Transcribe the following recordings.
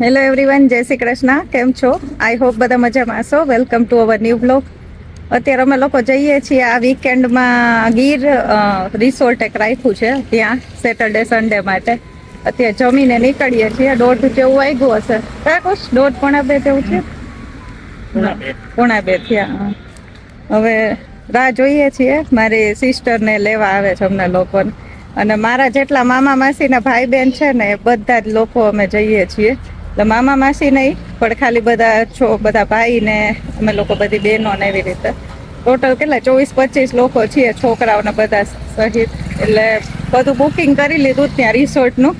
Hello everyone, જય શ્રી કૃષ્ણ. કેમ છો? આઈ હોપ બધા મજામાં છો. Welcome to our new blog. અત્યારે અમે લોકો જઈએ છીએ આ વીકેન્ડમાં ગીર રિસોર્ટ એક રાખ્યું છે ત્યાં સેટરડે સન્ડે માટે. અત્યારે જમીને નીકળીએ છીએ. 1:30 જેવું વાગ્યું હશે. કુછ 1:30 પોણા 2 જેવું છે. પોણા 2 થયા. હવે રાહ જોઈએ છીએ. મારી સિસ્ટરને લેવા આવે છે અમને લોકોને. અને મારા જેટલા મામા માસીના ભાઈ બહેન છે ને એ બધા જ લોકો અમે જઈએ છીએ. એટલે મામા માસી નહીં, પણ ખાલી બધા ભાઈ ને અમે લોકો બધી બહેનો ને એવી રીતે ટોટલ કેટલા 24-25 લોકો છીએ, છોકરાઓને બધા સહિત. એટલે બધું બુકિંગ કરી લીધું ત્યાં રિસોર્ટનું.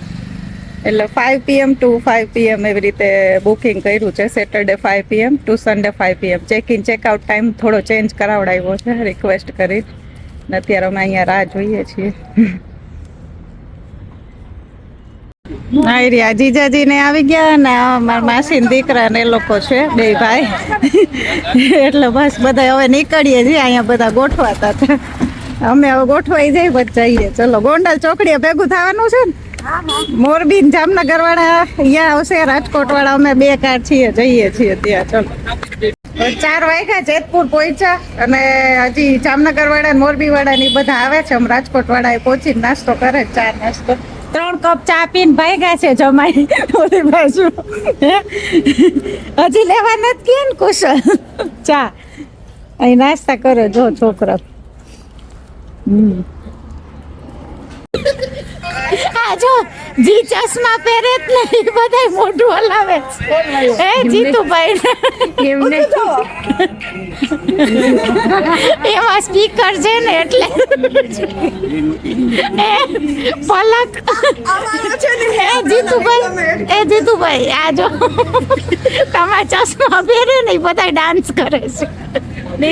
એટલે 5 PM to 5 PM એવી રીતે બુકિંગ કર્યું છે. Saturday 5 PM to Sunday 5 PM. Check in checkout time થોડો ચેન્જ કરાવડાવ્યો છે રિક્વેસ્ટ કરી. અત્યારે અમે અહીંયા રાહ જોઈએ છીએ. હા, જીજાજી ને આવી ગયા ને મારા માસી ને દીકરા ને એ લોકો છે, 2 ભાઈ. એટલે બસ બધા હવે નીકળીએ છીએ. અહીંયા બધા ગોઠવાતા હતા. અમે હવે ગોઠવાઈ જઈએ પછી જઈએ. ચલો, ગોંડલ ચોકડીએ ભેગું થવાનું છે ને. મોરબી જામનગર વાળા અહીંયા આવશે, રાજકોટ વાળા અમે 2 કાર છીએ, જઈએ છીએ ત્યાં. ચલો, 4 વાગ્યા જેતપુર પહોંચ્યા અને હજી જામનગર વાળા મોરબી વાળા ની બધા આવે છે. આમ રાજકોટ વાળા પહોંચી નાસ્તો કરે, ચા નાસ્તો 3 કપ ચા પીને ભાગ્યા છે જમાઈ ઓલી બાજુ. હજી લેવા નથી ગયા ને કુશલ ચા. અહીં નાસ્તા કરે જો છોકરા. આ જો જી ચશ્મા પહેરે જ નહીં, બધા મોઢું હલાવે છે. જીતુભાઈ એમાં સ્પીકર છે ને એટલે પલક. જીતુભાઈ આ જો તમારા ચશ્મા પહેરે ને બધા ડાન્સ કરે છે.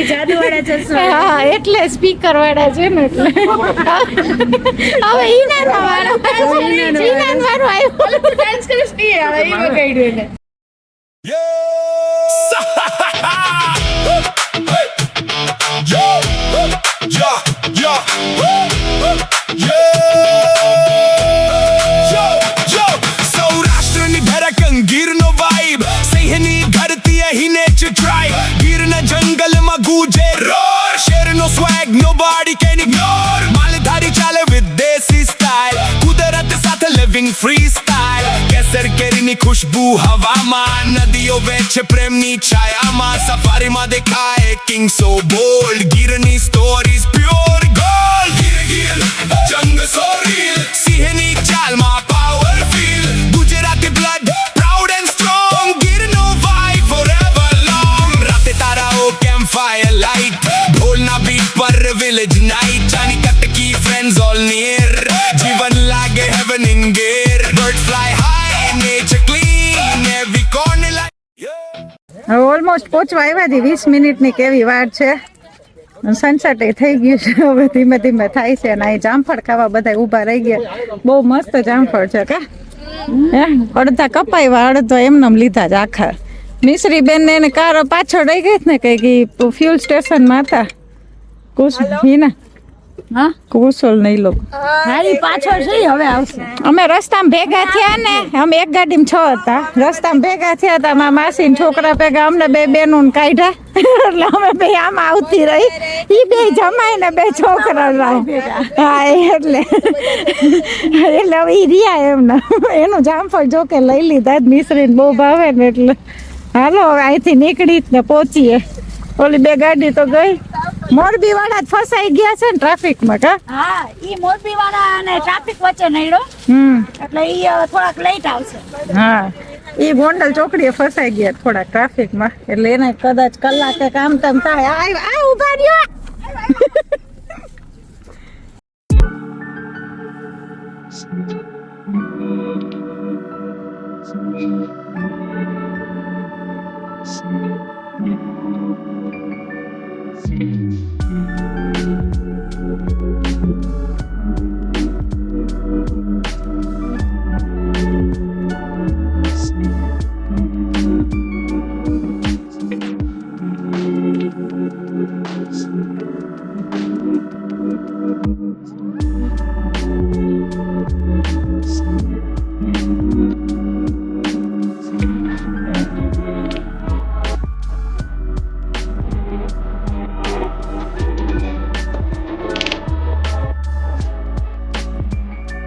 જાદુવાળા ચશ્મા. હા, એટલે સ્પીકર વાળા છે ને એટલે. હવે ઈનાન વાળો આવ્યો. ડાન્સ કરીશ નહીં હવે ઈ વગાડ્યું એને. સૌરાષ્ટ્રની ધરક ગીરનો વાઇબ, સિંહની ધરતી અહીં નેચર ટ્રાઇબ. ગીરના જંગલમાં ગુજે રોર, શેરનો સ્વેગ nobody can ignore. માલધારી ચાલે વિદેશી સ્ટાઇલ, કુદરત સાથે લિવિંગ ફ્રી સ્ટાઇલ. કેસર કેરીની ખુશ્બુ હવામાં, નદીઓ વેચે પ્રેમની છાયામાં. સફારીમાં દેખાય કિંગ સો બોલ્ડ, ગીરની સ્ટોરીઝ પ્યોર ગોલ્ડ. ગીર જંગ સો રીલ, સિંહની ચાલમાં power feel. Gujarati blood proud and strong, ગીરનો વાઇબ ફોરએવર લોંગ. રાતે તારાઓ કેમ્પ ફાયર લાઇટ, ઢોલના બીટ પર વિલેજ નાઇટ. ચાની કટકી ફ્રેન્ડ્સ ઓલ નિયર, જીવન લાગે heaven in Gir. Bird fly high, nature clean, every corner like. હવે ઓલમોસ્ટ પહોંચવા આવ્યા છે. 20 મિનિટની કેવી વાર છે. સનસેટ થઈ ગયું છે. હવે ધીમે ધીમે થાય છે. અને અહીં જામફળ ખાવા બધા ઊભા રહી ગયા. બહુ મસ્ત જામફળ છે કા. અડધા કપાવ્યા, અડધા એમનેમ લીધા જ આખા. મિશ્રી બેન ને એને કાર પાછળ રહી ગઈ ને કઈક ફ્યુલ સ્ટેશનમાં હતા. હિના હા કુશલ નહીં લોકો પાછળ છે. હવે આવશે. અમે રસ્તામાં ભેગા થયા ને, અમે એક ગાડીમાં 6 હતા. રસ્તામાં ભેગા થયા હતા. મારા માસી છોકરા ભેગા અમને 2 બેનું કાઢ્યા. એટલે અમે 2 આમાં આવતી રહી. ઈ 2 જમાઈ ને 2 છોકરા રહ્યા. હા, એટલે હવે ઈ રહ્યા એમને. એનું જામફળ જો કે લઈ લીધા. મિશ્રીને બહુ ભાવે ને એટલે હાલો હવે અહીંથી નીકળી ને પહોંચીએ. ઓલી 2 ગાડી તો ગઈ. મોરબી વાળા ફસાઈ ગયા છે ને ટ્રાફિકમાં કા. હા, ઈ મોરબી વાળા અને ટ્રાફિક વચ્ચે નડ્યો. એટલે ઈ થોડાક લેટ આવશે. હા, ઈ ગોંડલ ચોકડીએ ફસાઈ ગયા થોડા ટ્રાફિકમાં. એટલે એને કદાચ કલાકે કામ તેમ થાય. આ ઉભા રહ્યો.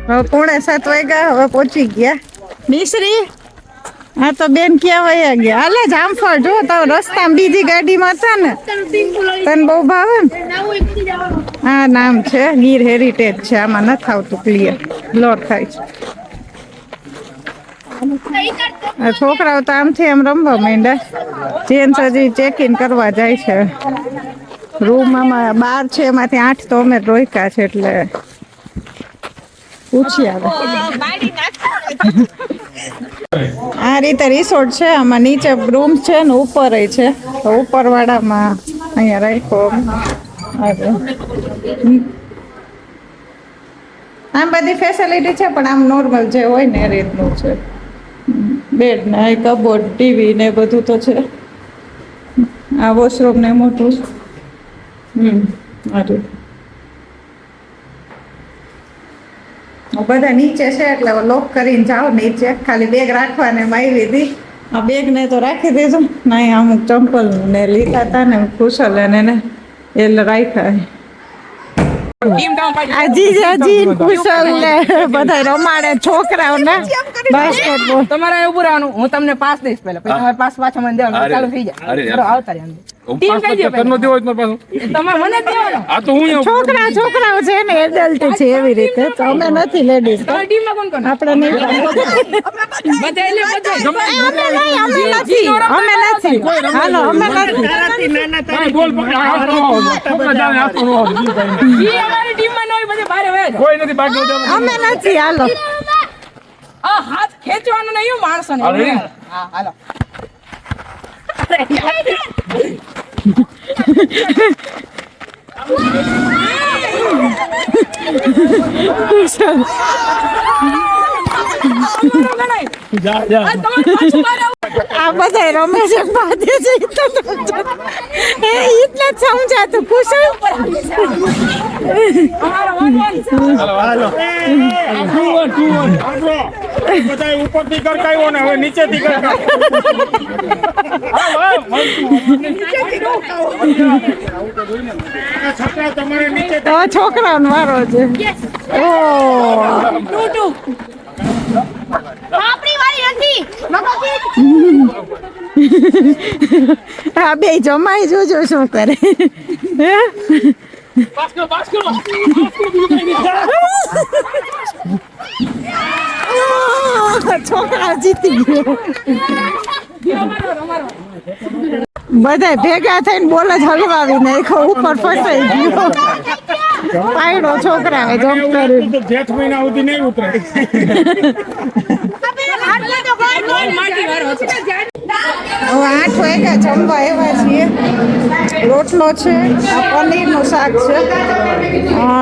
હવે 6:45 વાગ્યા, હવે પહોંચી ગયા મિશ્રી. હા તો બેન ક્યાં વયા ગયા? હાલે જામફળ જો તો રસ્તામાં બીજી ગાડીમાં હતા ને, તને બહુ ભાવે ને. આ નામ છે ગીર હેરિટેજ છે, આમાં નથી આવતું ક્લિયર, લોટ થાય છે. આ છોકરાઓ તો આમથી આમ રમવા માંડ્યા. જેન્ટ્સ હજી ચેક ઇન કરવા જાય છે. રૂમ આમાં 12 છે, એમાંથી 8 તો અમે રોક્યા છે, એટલે પૂછી આવે. આ રીતે રિસોર્ટ છે, આમાં નીચે રૂમ છે ને ઉપર છે. તો ઉપર વાળામાં અહીંયા રાખ્યો. આમ બધી ફેસિલિટી છે, પણ આમ નોર્મલ જે હોય ને એ રીતનું છે. બેડ ને કબોર્ડ, ટીવી ને બધું તો છે. આ વોશરૂમ ને મોટું. બધા નીચે છે એટલે લોક કરીને જાઓ નીચે. ખાલી બેગ રાખવાને આવી હતી. આ બેગ ને તો રાખી દીધું. નહીં અમુક ચંપલ ને લીધા હતા ને કુશલ એને એટલે રાખ્યા. આજી કુશલ ને બધા રમાડે છોકરાઓને બાસ્કેટબોલ. તમારે એવું રહેવાનું, હું તમને પાસ દઈશ પહેલા, પછી તમારે પાસ પાછા મને દેવાનું, ચાલુ થઈ જાય. આવતા રહ્યા છોકરાઓ છે ને એડલ્ટ છે એવી રીતે. તો અમે નથી લેડીઝ, ટીમમાં કોણ કોણ? આપણે નહીં. અમે નથી. હાલો અમે નથી. અમારી ટીમમાં ન હોય, બધે બહાર હોય. કોઈ નથી બાકી. અમે નથી. હાલો આ હાથ ખેંચવાનું નહીં માણસો ને. હા હાલો. આ બધા રમે છે, બાંધે છે. એટલે જ સમજાતું કુશલ. ઉપરથી કરકાયો ને હવે નીચેથી તમારે નીચે છોકરાનો વારો છે. હા બે જમાઈ જોજો શું કરે. છોકરા જીતી ગયો. બધા ભેગા થઈને બોલ જ હલવાવી નાખ્યો. ઉપર ફસાઈ ગયો. પાયડો છોકરાએ જમ્પ કર્યું. જેઠ મહિના સુધી નહીં ઉતરે. હવે 8 વાગ્યા જમવા આવ્યા છીએ. રોટલો છે, આ પનીરનું શાક છે,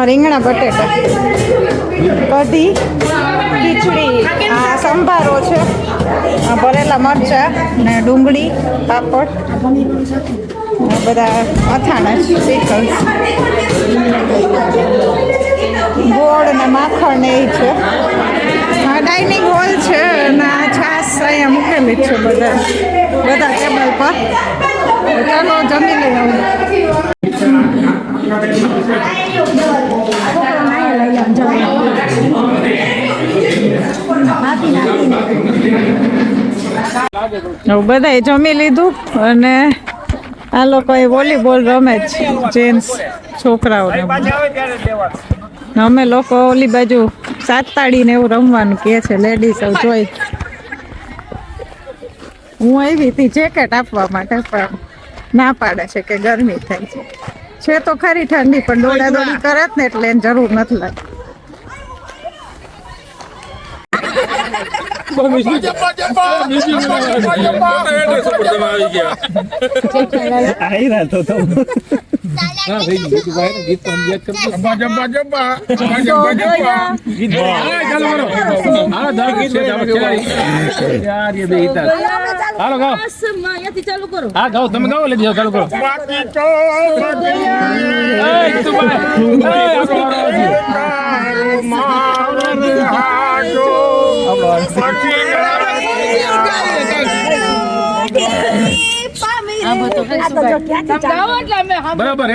રીંગણા બટેટા, કઢી, ખીચડી, આ સંભારો છે, આ ભરેલા મરચા ને ડુંગળી, પાપડ, આ બધા અથાણા છે, પીકલ્સ, ગોળ ને માખણ ને એ છે. આ ડાઇનિંગ હોલ છે અને આ છાશ અહીંયા મૂકેલી છે બધા ટેબલ પર. ચાલો જમી લઈએ. બધાએ જમી લીધું અને આ લોકોએ વોલીબોલ રમે છે, જેન્ટ્સ છોકરાઓને. અમે લોકો ઓલી બાજુ સાત-તાળી ને એવું રમવાનું કહે છે લેડીઝ. જોઈ હું આવી હતી જેકેટ આપવા માટે, પણ ના પાડે છે કે ગરમી થાય છે. તો ખરી ઠંડી, પણ દોડાદોડી કરે ને એટલે એને જરૂર નથી લાગતી. ચાલુ કરો. હા ગાઓ, તમે ગાઓ, એટલે ચાલુ કરો. બરાબર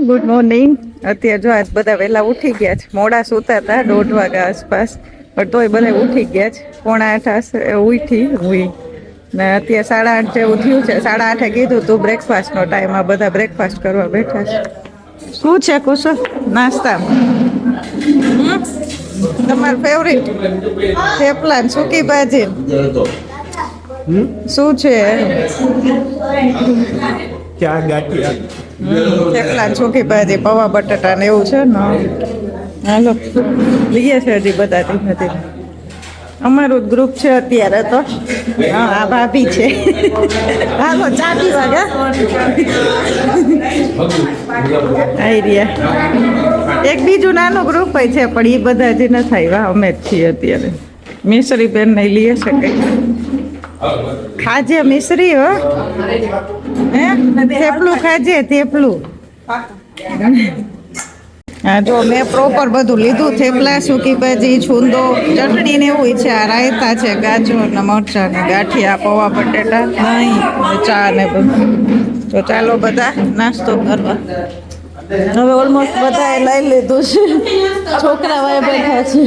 ગુડ મોર્નિંગ. અત્યારે જો આજ બધા વહેલા ઉઠી ગયા છે. મોડા સૂતા હતા 1:30 વાગ્યા આસપાસ, પણ તોય બધા ઉઠી ગયા છે. 7:45 ઉઠી હુઈ ને અત્યારે 8:30 જેવું થયું છે. 8:30 કીધું તું બ્રેકફાસ્ટનો ટાઈમ, આ બધા બ્રેકફાસ્ટ કરવા બેઠા છે. શું છે કુશલ નાસ્તા? તમારું ફેવરિટ થેપલા ને સૂકી ભાજી શું છે? થેપલા સૂકી ભાજી, પૌવા બટાટા ને એવું છે ને. હાલો લઈએ છે હજી બધા ધીમે ધીમે. અમારું જ ગ્રુપ છે અત્યારે તો. હા આ ભાભી છે. હાલો ચા પીવા ગયા આઈ રહ્યા. એક બીજું નાનું ગ્રુપ છે પણ એ બધા હજી નથી આવ્યા. અમે જ છીએ અત્યારે. મિશ્રી બેન ને લઈએ છે કઈ ખાજે મિશ્રી હો. હે થેપલું ખાજે થેપલું. હા જો મેં પ્રોપર બધું લીધું. થેપલા, સૂકી ભાજી, છૂંદો, ચટણી ને એવું છે. આ રાયતા છે, ગાજર ને મરચાં ને ગાંઠિયા, પૌવા બટેટા, દહીં, ચા ને બધું. તો ચાલો બધા નાસ્તો કરવા. હવે ઓલમોસ્ટ બધાએ લઈ લીધું છે. છોકરાઓ બેઠા છે.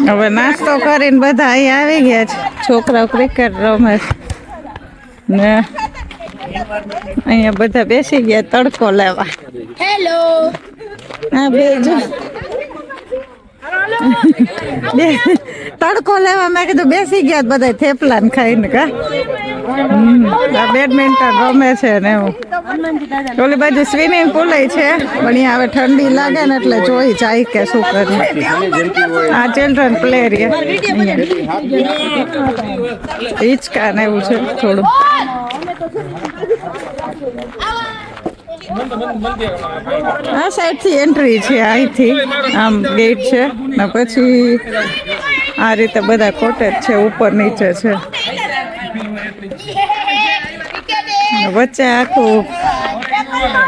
હવે નાસ્તો કરીને બધા અહીં આવી ગયા છે. છોકરાઓ ક્રિકેટ રમે છે ને અહીંયા બધા બેસી ગયા તડકો લેવા. હેલો. હા બેજો તડકો લેવા મેં કીધું બેસી ગયા બધા થેપલા ને ખાઈને. કા બેડમિન્ટન રમે છે ને એવું. ઓલી બાજુ સ્વિમિંગ પુલ છે પણ અહીંયા હવે ઠંડી લાગે ને એટલે જોઈ જાય કે શું કરે. આ ચિલ્ડ્રન પ્લે એરિયા હિંચકા ને એવું છે થોડું. આ સાઈડ થી એન્ટ્રી છે, અહીંથી આમ ગેટ છે ને પછી આ રીતે બધા કોટેજ છે, ઉપર નીચે છે. વચ્ચે આખું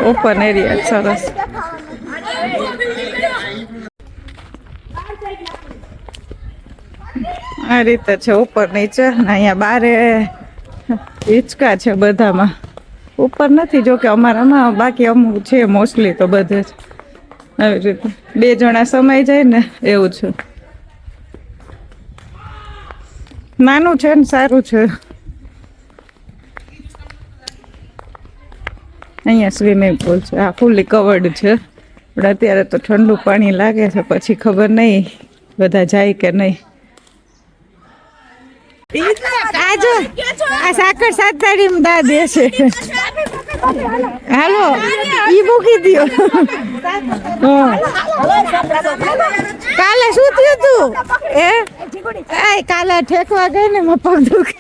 ઓપન એરિયા સરસ. આ રીતે છે ઉપર નીચે. અહીંયા બારે હિંચકા છે બધામાં. ઉપર નથી જો કે અમારામાં, બાકી અમુક છે મોસ્ટલી તો બધે જ આવી રીતે 2 જણા સમાઈ જાય ને એવું છે. નાનું છે ને સારું છે. અહીંયા સ્વિમિંગ પુલ છે. આ ફૂલી કવર્ડ છે પણ અત્યારે તો ઠંડુ પાણી લાગે છે. પછી ખબર નહીં બધા જાય કે નહીં. આજો આ સાકર સાતડી દા દેશે. હાલો ઈ મૂકી દો. કાલે શું થયું તું? કાલે ઠેકવા ગઈ ને મારા પગ દુખે.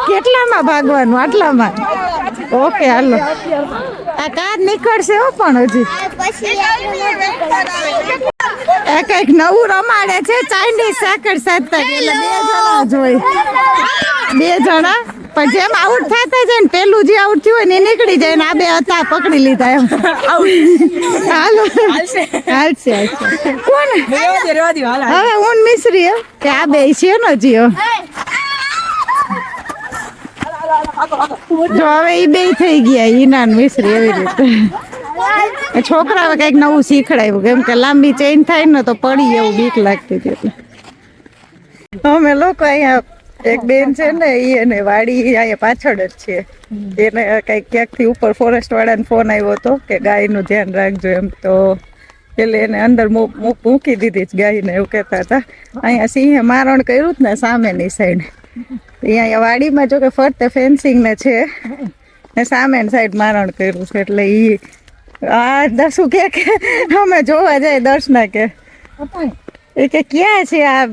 કેટલામાં ભાગવાનું? આટલામાં? ઓકે હાલો. આ કાર નીકળશે હો પણ હજી. આ કઈક નવું રમાડે છે, ચાઇનીઝ સાકર સાતતા. એટલે 2 જણા જ હોય, 2 જણા. પણ જેમ આઉટ થતા જાય ને પેલું જે આઉટ થયું હોય ને એ નીકળી જાય ને આ 2 હતા પકડી લીધા એમ. હાલો હાલશે કોણ હવે હું મિશ્રી કે આ 2 છે ને હજી. જો હવે એ 2 થઈ ગયા, ઈનાન મિશ્રી એવી રીતે. છોકરાઓ કઈક નવું શીખડાયું કેમ કે લાંબી ચેઇન થાય ને તો પડી એવું બીક લાગતી હતી. એટલે અમે લોકો અહીંયા એક બેન છે ને એને વાડી અહીંયા પાછળ જ છે. એને કઈક ક્યાંકથી ઉપર ફોરેસ્ટ વાળાને ફોન આવ્યો હતો કે ગાયનું ધ્યાન રાખજો એમ. તો એટલે એને અંદર મૂકી દીધી ગાયને એવું કહેતા હતા. અહીંયા સિંહે મારણ કર્યું જ ને સામેની સાઈડ. અહીંયા વાડીમાં જો કે ફરતે ફેન્સિંગ ને છે ને સામેની સાઈડ મારણ કર્યું છે. એટલે ઈ આ દસુ કે અમે જોવા જાય દર્શના કે એ કે ક્યાં છે આ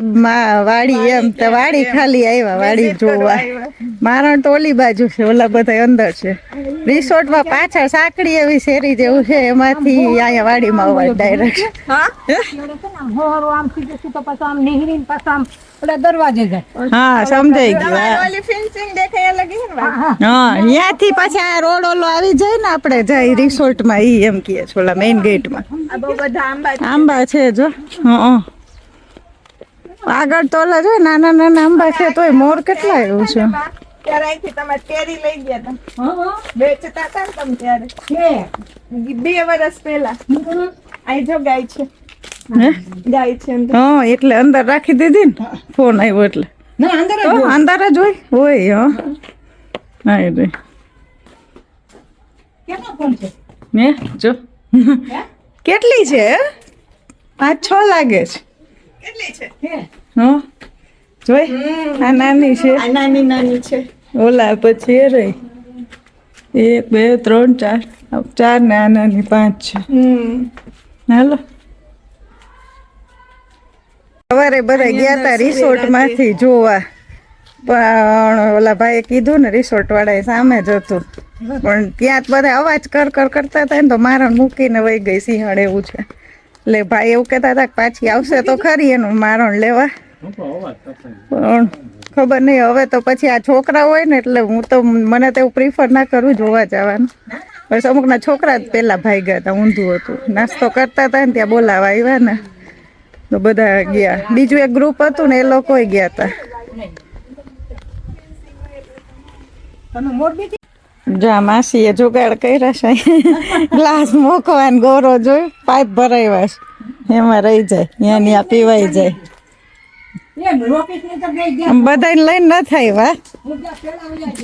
વાડી એમ. તો વાડી ખાલી આવ્યા વાડી જોવા. મારણ તો ઓલી બાજુ છે, ઓલા બધા અંદર છે. રિસોર્ટમાં પાછળ સાંકડી એવી શેરી જેવું છે, એમાંથી અહીંયા વાડીમાં અવાજ ડાયરેક્ટ. હા સમજાઈ ગયું. હા અહીંયાથી પછી આ રોડ ઓલો આવી જાય ને આપણે જાય રિસોર્ટમાં ઈ એમ કહે છે ઓલા મેઇન ગેટમાં. આંબા છે જો. હા આગળ તો ઓલા જો નાના નાના આંબા છે તોય મોર કેટલા એવું છે. ત્યારે અહીંથી તમે કેરી લઈ ગયા હતા વેચતા હતા ને તમે ત્યારે 2 વર્ષ પહેલા અહીં જો ગાય છે હે ગાય છે અંદર. હા એટલે અંદર રાખી દીધી ને ફોન આવ્યો એટલે ના અંદર જ તો જો. અંદર જ હોય હા રે કેનો ફોન છે? ને જો કેટલી છે 5-6 લાગે છે કેટલી છે હા જોઈ આ નાની છે આ નાની નાની છે ઓલા પછી એ રહી 1 2 3 4 4 ને આ નાની 5 છે. હાલો સવારે બધા ગયા હતા રિસોર્ટ માંથી જોવા પણ ઓલા ભાઈએ કીધું ને રિસોર્ટ વાળા સામે જ હતું પણ ત્યાં જ બધા અવાજ કર કરતા હતા ને તો મારણ મૂકીને વહી ગઈ સિંહણ એવું છે એટલે ભાઈ એવું કહેતા હતા કે પાછી આવશે તો ખરી એનું મારણ લેવા પણ ખબર નહીં હવે તો પછી આ છોકરા હોય ને એટલે હું તો મને તો એવું પ્રિફર ના કરું જોવા જવાનું બસ અમુકના છોકરા જ પહેલા ભાઈ ગયા હતા ઊંધું હતું નાસ્તો કરતા હતા ને ત્યાં બોલાવા આવ્યા ને તો બધા ગયા બીજું એક ગ્રુપ હતું ને એ લોકો ગયા હતા. તમે મોરબી જા માસીએ જુગાડ કર્યા છે ગ્લાસ મૂકવાન ગોરો જોઈ પાઇપ ભરાવ્યા છે એમાં રહી જાય ત્યાં ત્યાં પીવાઈ જાય એમ રોકેટ ને તો ગઈ ગયા. બધાને લઈને ન થાય વા હું ત્યાં પેલા ઉલ્યા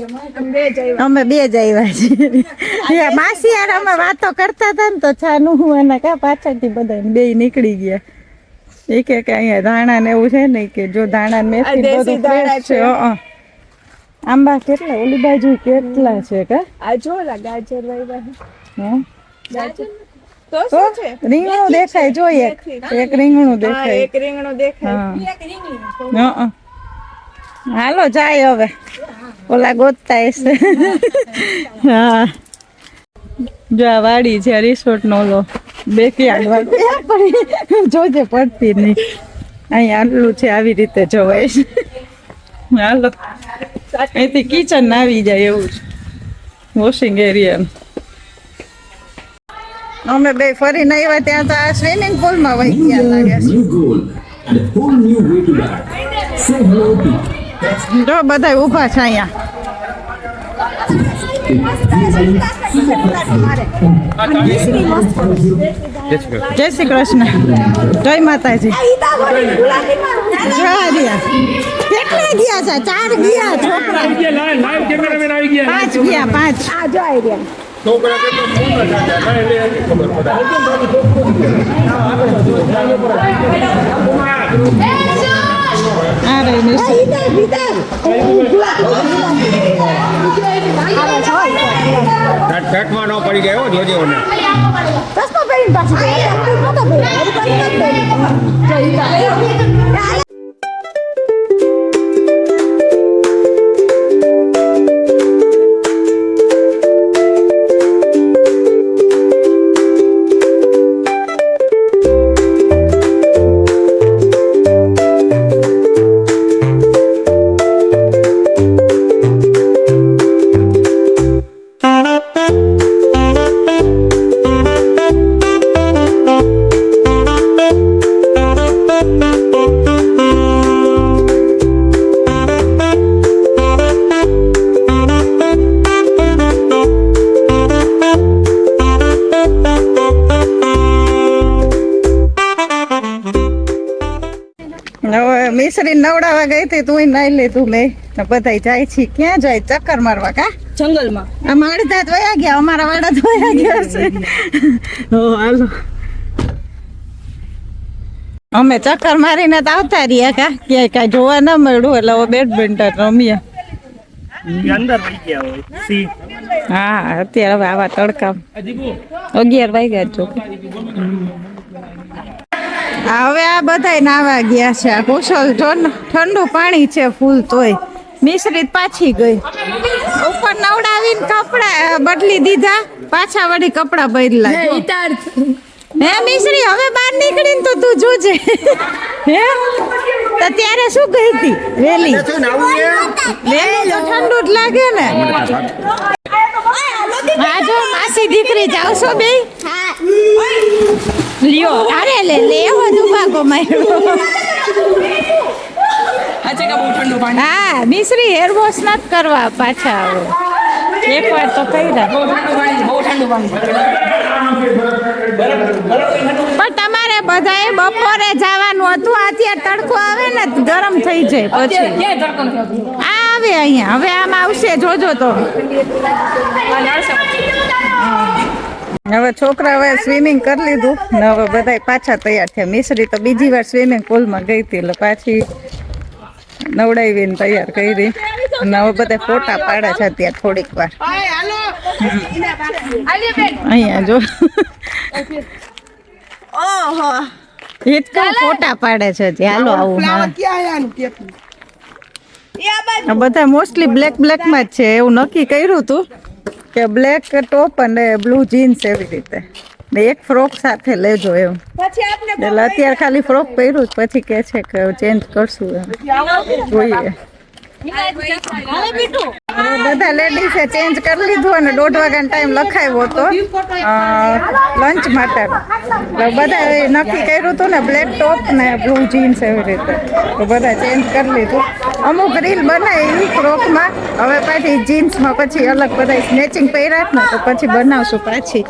ગયા. અમે 2 જ આવ્યા છીએ માસી યાર અમે વાતો કરતા હતા ને તો છાનું હું એને કા પાછળથી બધા 2 નીકળી ગયા એ કે અહીંયા ધાણા ને એવું છે ને કે જો ધાણા ને મેથી દેશી બધું ધાણા fresh છે આંબા કેટલા ઓલી બાજુ કેટલા છે કા આ જો ઓલા ગાજર વાવ્યા હે ગાજર તો તો શું છે રીંગણું દેખાય જોઈએ એક રીંગણું હા દેખાય એક રીંગણું દેખાય હા હાલો જાય હવે ઓલા ગોતતા હશે હા જો આ વાડી છે રિસોર્ટ નો ઓલો બેકયાર્ડ વાળું જોજે પડતી નહીં અહીંયા આટલું છે આવી રીતે જવાય છે હાલો અહીંથી કિચન આવી જાય એવું છે વોશિંગ એરિયા અમે બે ફરીને આવ્યા ત્યાં તો આ સ્વિમિંગ પુલમાં વહી ગયા લાગે છે new goal and a whole new way to bat. Say hello to જો બધા ઊભા છે અહીંયા જય શ્રી કૃષ્ણ જય માતાજી જય રહ્યા કેટલા ગયા છે 4 ગયા છોકરા લાઈવ કેમેરામેન આવી ગયા 5 ગયા 5 આ જો આવી રહ્યા છોકરા કેટલો ફોન હતા કાંઈ લે નથી ખબર પડે આ રહી મિસ કાટમાં ન પડી ગયો જોજો ને ચશ્મા પહેરીને પાછી નતો પહેર્યો હવે મિશ્રી નવડાવા ગઈ હતી તું નાઈ લીધું મેં બધા જાય છે ક્યાં જાય ચક્કર મારવા કા જંગલમાં આમાં અડધા જ વયા ગયા અમારા વાડા જ વયા ગયા છે હો હાલો અમે ચક્કર મારીને તો આવતા રહ્યા કા ક્યાંય કાંઈ જોવા ન મળ્યું એટલે હવે બેડમિન્ટન રમીએ અંદર વહી ગયા હોય સી હા અત્યારે હવે આવા તડકા 11 વાગ્યા જો હવે આ બધા નાવા ગયા છે આ કુશલ જો ને ઠંડુ પાણી છે ફૂલ તોય મિશ્રી પાછી ગઈ ઉપર નવડાવીને કપડા બદલી દીધા પાછા વળી કપડા બદલા હે મિશ્રી હવે બહાર નીકળીને તો તું જોજે હે તો ત્યારે શું ગઈ હતી વેલી વેલી તો ઠંડુ જ લાગે ને હા જો માસી દીકરી જાવશો બે લ્યો અરે લે એવો દુભાગો માર્યો હા મિશ્રી હેર વોશ નથી કરવા પાછા હવે એકવાર તો કર્યા પણ તમારે બધાએ બપોરે જવાનું હતું અત્યારે તડકો આવે ને ગરમ થઈ જાય પછી આ આવે અહીંયા હવે આમ આવશે જોજો તો હવે છોકરાઓએ સ્વિમિંગ કરી લીધું ને હવે બધા પાછા તૈયાર થયા મિશ્રી તો બીજી વાર સ્વિમિંગ પુલમાં ગઈ હતી એટલે પાછી નવડાવીને તૈયાર કરી અને હવે બધા ફોટા પાડે છે અત્યારે થોડીક વાર અહીંયા જો ઓહો હિતકા ફોટા પાડે છે હજી હાલો આવું હા આ બધા મોસ્ટલી બ્લેક માં જ છે એવું નક્કી કર્યું હતું કે બ્લેક ટોપ અને બ્લુ જીન્સ એવી રીતે ને એક ફ્રોક સાથે લેજો એમ એટલે અત્યારે ખાલી ફ્રોક પહેર્યું જ પછી કે છે કે ચેન્જ કરશું એમ જોઈએ બધા લેડીઝે ચેન્જ કરી લીધું અને 1:30 વાગ્યાનો ટાઈમ લખાવ્યો હતો લંચ માટે બધા નક્કી કર્યું હતું ને બ્લેક ટોપ ને બ્લુ જીન્સ એવી રીતે તો બધા ચેન્જ કરી લીધું અમુક રીલ બનાવી ફ્રોકમાં હવે પાછી જીન્સમાં પછી અલગ બધા સ્નેચિંગ પહેર્યા ને તો પછી બનાવશું પાછી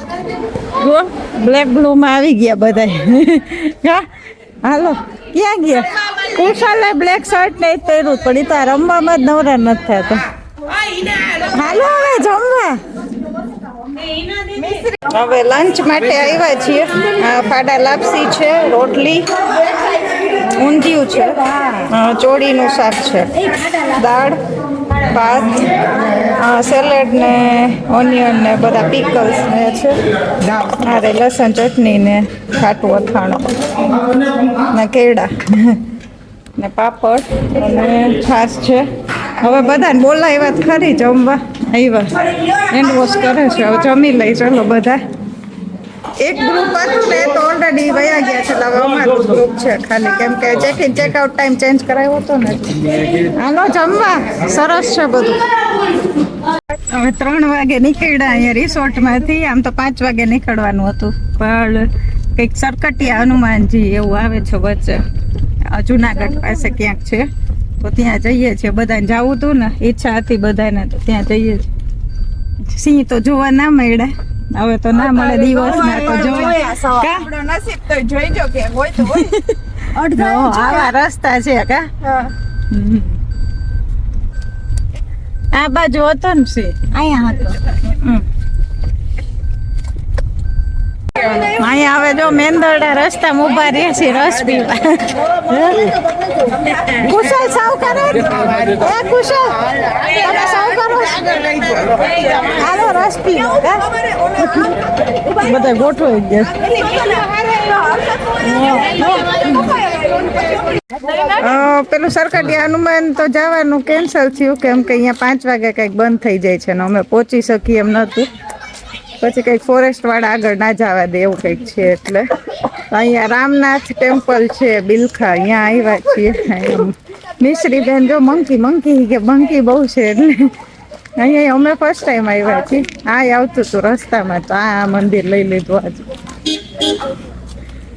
જો બ્લેક બ્લુમાં આવી ગયા બધા હા હાલો ક્યાં ગયા કુશાલે બ્લેક શર્ટ ને પહેર્યું પણ એ તો રમવામાં જ નવરા નથી થતા હાલો હવે જમવા હવે લંચ માટે આવ્યા છીએ ફાડા લાપસી છે રોટલી ઊંધિયું છે ચોળીનું શાક છે દાળ ભાત સેલેડ ને ઓનિયન ને બધા પિકલ્સ ને છે અરે લસણ ચટણી ને ખાટું અથાણું ને કેળા ને પાપડ અને છાશ છે હવે બધાને બોલાવ્યા ખરી જમવા આવ્યા હેન્ડ વોશ કરે છે હવે જમી લઈ ચલો બધા એક ગ્રુપ હતું ને તો ઓલરેડી વયા ગયા છે હવે અમારું ગ્રુપ છે ખાલી કેમ કે check in check out time change કરાવ્યો હતો ને હાલો જમવા સરસ છે બધું હવે 3 વાગે નીકળ્યા અહીંયા રિસોર્ટમાંથી આમ તો 5 વાગે નીકળવાનું હતું પણ કંઈક સરકટિયા હનુમાનજી એવું આવે છે વચ્ચે જુનાગઢ પાસે ક્યાંક છે તો ત્યાં જઈએ છીએ બધાને જવું હતું ને ઈચ્છા હતી બધાને તો ત્યાં જઈએ છીએ સિંહ તો જોવા ના મળ્યા હવે તો ના મળે દિવસ ના તો આપણો નસીબ તો જોઈજો કે હોય તો હોય આવા રસ્તા છે કા આ બાજુ હતો ને સિંહ અહીંયા હતો અહીંયા હવે જો મેંદરડા રસ્તામાં ઉભા રહે છે રસ પીવા કુશલ સાવ કરે એ કુશલ તમે સાવ કરો હાલો રસ પીવા બધા ગોઠવાઈ ગયા પેલું સરકટિયા હનુમાન તો જવાનું કેન્સલ થયું કેમ કે અહીંયા 5 વાગે કંઈક બંધ થઈ જાય છે ને અમે પહોંચી શકીએ એમ નહોતું પછી કંઈક ફોરેસ્ટ વાળા આગળ ના જવા દે એવું કંઈક છે એટલે અહીંયા રામનાથ ટેમ્પલ છે બિલખા અહીંયા આવ્યા છીએ મિશ્રી બેન જો મંકી કે મંકી બહુ છે એટલે અહીંયા અમે ફર્સ્ટ ટાઈમ આવ્યા છીએ આ આવતું હતું રસ્તામાં તો આ મંદિર લઈ લીધું આજે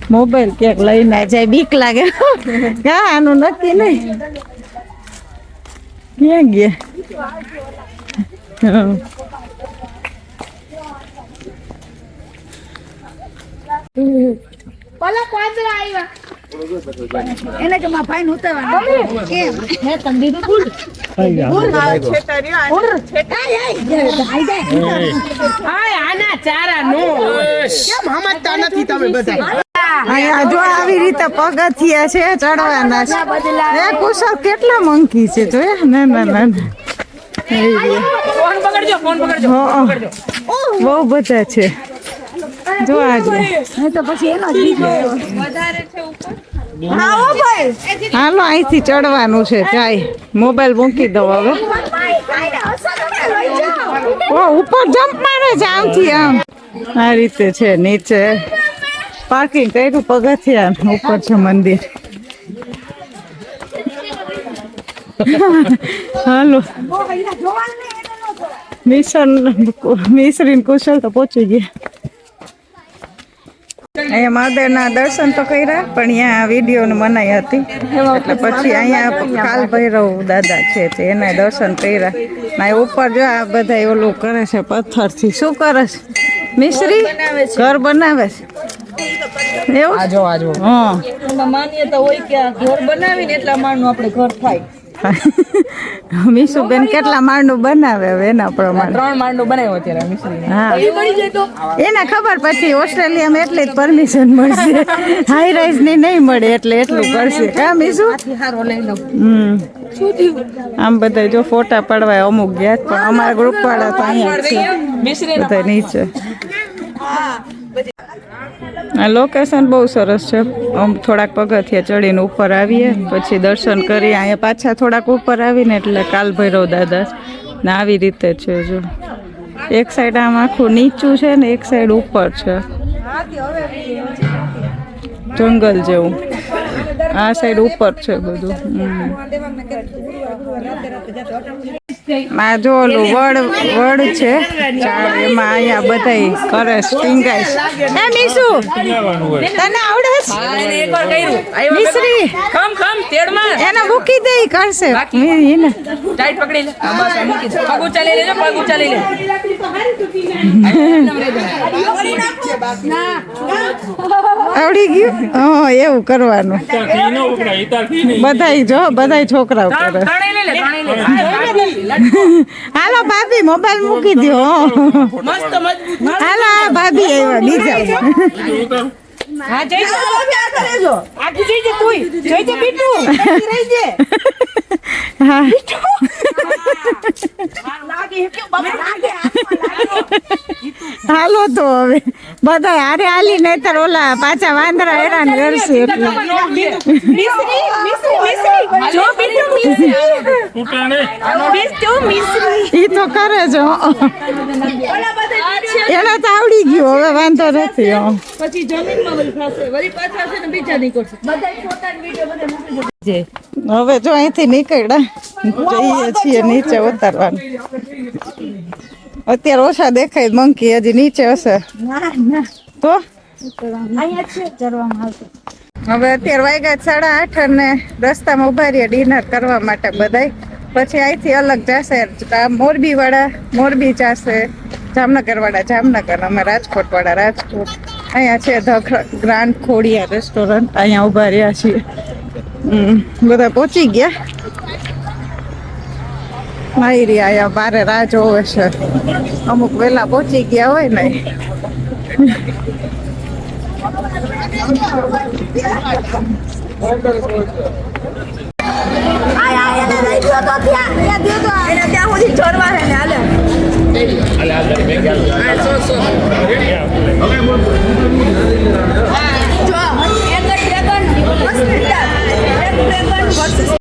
મોબાઈલ ક્યાંક લઈને જાય બીક લાગે હા આનું નક્કી નહીં ક્યાં ગયા એને કે માં ભાઈ ઉતારવાનું કેમ હે તમ દીધું ગુડ આના ચારા નો કેમ સમજતા નથી તમે બધા અહીંયા જો આવી રીતે પગથિયા છે ચડવાના છે એ કુશલ કેટલા મંકી છે જોયા ના ફોન પકડજો બહુ બધા છે જો આજે તો પછી એનો જ વધારે છે ઉપર હાલો અહીંથી ચડવાનું છે જાય મોબાઈલ મૂકી દો હવે ઉપર જમ્પ મારે છે આમથી આમ આ રીતે છે નીચે પાર્કિંગ કર્યું પગથિયા ઉપર છે મંદિર હાલો મિશ્રી કુશલ તો પહોંચી ગયા અહીંયા મહાદેવના દર્શન તો કર્યા પણ અહીંયા વિડીયોની મનાઈ હતી એટલે પછી અહીંયા કાલ ભૈરવ દાદા છે તે એના દર્શન કર્યા ના ઉપર જો આ બધા ઓલું કરે છે પથ્થરથી શું કરે છે મિશ્રી ઘર બનાવે છે એવું આજો હા માન્યતા હોય કે આ ઘર બનાવીને એટલા માળનું આપણે ઘર થાય. મીસુબેન કેટલા માળનું બનાવે હવે એના પ્રમાણે 3 માળનું બનાવ્યું અત્યારે મિશ્રી. હા એને ખબર પછી ઓસ્ટ્રેલિયામાં એટલી જ પરમિશન મળશે હાઈ રાઈઝ ની નહીં મળે એટલે એટલું કરશે કા મીસુ હારો લઈ લો. આમ બધા જો ફોટા પડવાય અમુક ગયા પણ અમારા ગ્રુપ વાળા તો અહીંયા જ છે મિશ્રી બધા નીચે આ લોકેશન બહુ સરસ છે આમ થોડાક પગથિયા ચડીને ઉપર આવીએ પછી દર્શન કરી અહીંયા પાછા થોડાક ઉપર આવીને એટલે કાલ ભૈરવ દાદા ને આવી રીતે છે જો એક સાઈડ આમ આખું નીચું છે ને એક સાઈડ ઉપર છે જંગલ જેવું આ સાઈડ ઉપર છે બધું આ જો ઓલું વડ છે ઝાડ એમાં અહીંયા બધાય કરે ટીંગાય હે મીસુ તને આવડે છે એકવાર કર્યું મિશ્રી ખમ તેડમાં એને મૂકી દે ઈ કરશે એને ટાઈટ પકડી લે બસ મૂકી દે પગ ઊંચા લઈ લેજો પગ ઊંચા લઈ લે આવડી ગયું હા એવું કરવાનું બધાય જો બધાય છોકરાઓ કરે ત્રણેય લઈ લે હાલો ભાભી મોબાઈલ મૂકી દો મસ્ત મજબૂત હાલો આ ભાભી આવ્યા બીજા હા જઈ જો આખી જઈ જે તું જઈ જે બીટુ રહી જે હા હાલો તો હવે બધા હારે હાલી નહીતર ઓલા પાછા વાંદરા હેરાન કરશે એટલે ઈ તો કરે જો એને તો આવડી ગયું હવે વાંધો નથી પછી જમીનમાં વળી થશે વળી પાછા છે ને બીજા નીકળશે હવે જો અહીંથી નીકળ્યા જઈએ છીએ નીચે ઉતારવાનું અત્યારે ઓછા દેખાય મંકી હજી નીચે હશે તો હવે અત્યારે વાગ્યા 8:30 અને રસ્તામાં ઉભા રહ્યા ડિનર કરવા માટે બધાય પછી અહીંથી અલગ જશે મોરબી વાળા મોરબી જશે જામનગર વાળા જામનગર અમે રાજકોટ વાળા રાજકોટ અહીંયા છે ધ ગ્રાન્ડ ખોડિયા રેસ્ટોરન્ટ અહીંયા ઉભા રહ્યા છીએ બધા પહોંચી ગયા મારી રહ્યા અહીંયા બારે રાહ જોવે છે અમુક વહેલા પહોંચી ગયા હોય ને જો